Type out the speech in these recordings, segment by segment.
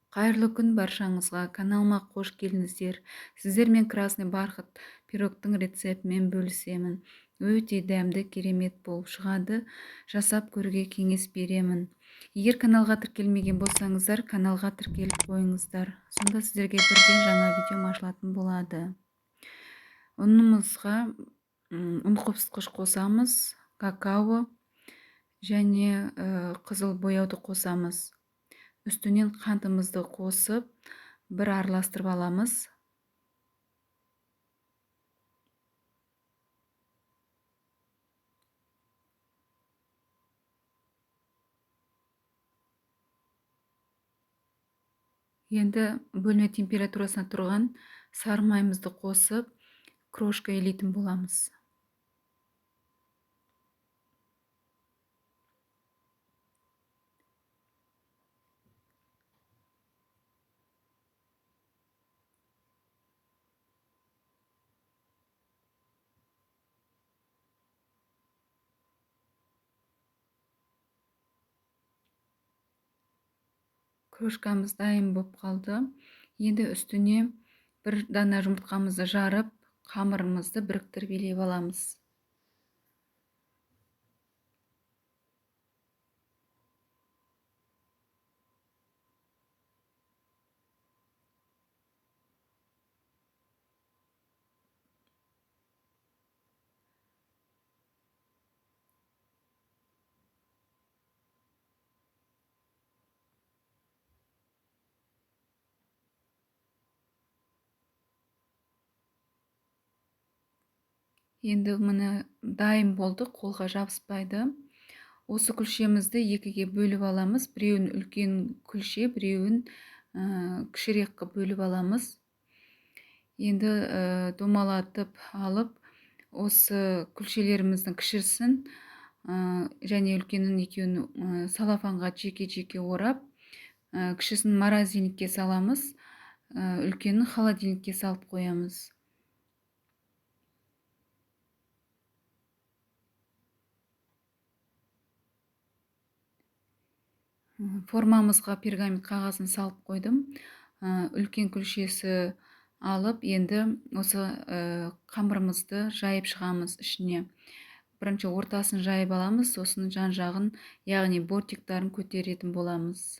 Қайырлы күн баршаңызға. Каналыма қош келдіңіздер. Сіздермен красный бархат пирогтың рецептімен бөлісемін. Өте дәмді, керемет болып шығады. Жасап көруге кеңес беремін. Егер каналға тіркелмеген болсаңыздар, каналға тіркеліп қойыңыздар. Сонда сіздерге бірден жаңа видео ашылатын болады. Ұнымызға ұн қосқыш қосамыз, какао және қызыл бояуды қосамыз. Үстінен қантымызды қосып, бір араластырып аламыз. Енді бөлме температурасына тұрған сары майымызды қосып, крошка илейтін боламыз. Крошкамыз дайын болып қалды. Енді үстіне бір дана жұмыртқамызды жарып, қамырымызды біріктіріп илеп аламыз. Енді міне дайын болды, қолға жабыспайды. Осы күлшемізді екіге бөліп аламыз. Біреуін үлкен күлше, біреуін кішірек қылып бөліп аламыз. Енді домалатып алып, осы күлшелеріміздің кішісін және үлкенін екеуін салафанға жеке-жеке орап, кішісін морозильникке саламыз, үлкенін холодильникке салып қоямыз. Формамызға пергамент қағазын салып қойдым. Үлкен күлшесі алып, енді осы қамырымызды жайып шығамыз ішіне. Бірінші ортасын жайып аламыз, сосын жан жағын, яғни бортиктарын көтеретін боламыз.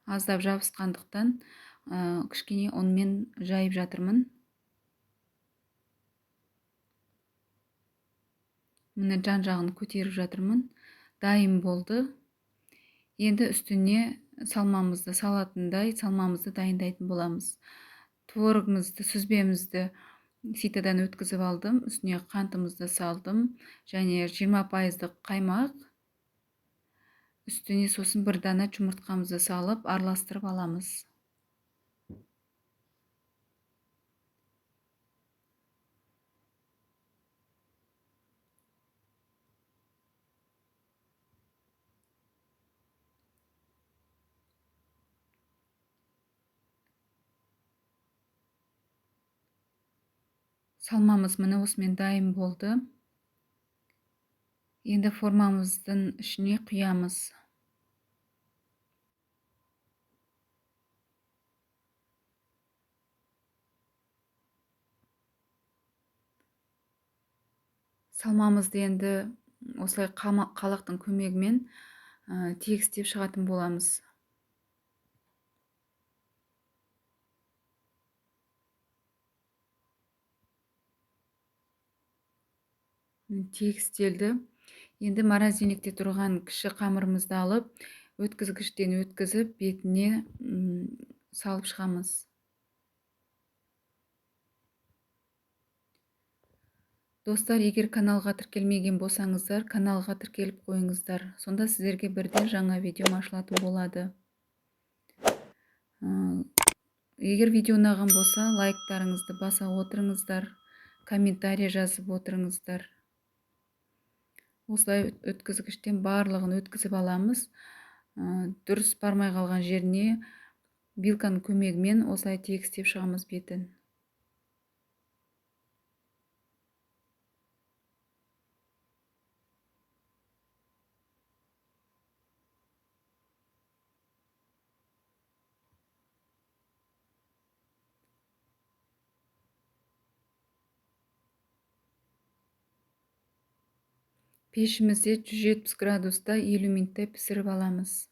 Аздап жабысқандықтан кішкене онымен жайып жатырмын. Міне жан жағын көтеріп жатырмын. Дайын болды. Енді үстіне салмамызды салатындай салмамызды дайындайтын боламыз. Творогымызды, сүзбемізді ситадан өткізіп алдым. Үстіне қантымызды салдым. Және 20% қаймақ. Үстіне сосын бір дана жұмыртқамызды салып, араластырып аламыз. Салмамыз міне осымен дайын болды. Енді формамыздың ішіне құямыз. Салмамызды енді осылай қалақтың көмегімен тегістеп шығатын боламыз. Тегістелді. Енді морозильникте тұрған кіші қамырымызды алып, өткізгіштен өткізіп, бетіне салып шығамыз. Достар, егер каналға тіркелмеген болсаңыздар, каналға тіркеліп қойыңыздар. Сонда сіздерге бірден жаңа видео ашылатын болады. Егер видео ұнаған болса, лайктарыңызды баса отырыңыздар, комментарий жазып отырыңыздар. Осылай өткізгіштен барлығын өткізіп аламыз. Дұрыс бармай қалған жеріне вилканың көмегімен осылай тегістеп шығамыз бетін. Пешімізде 170 градуста 50 минуттай пісіріп аламыз.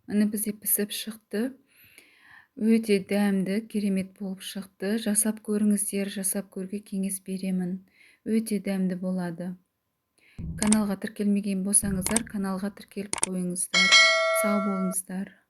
Міне бізде пісіп шықты. Өте дәмді, керемет болып шықты. Жасап көріңіздер, жасап көруге кеңес беремін. Өте дәмді болады. Каналға тіркелмеген болсаңыздар, каналға тіркеліп қойыңыздар. Сау болыңыздар.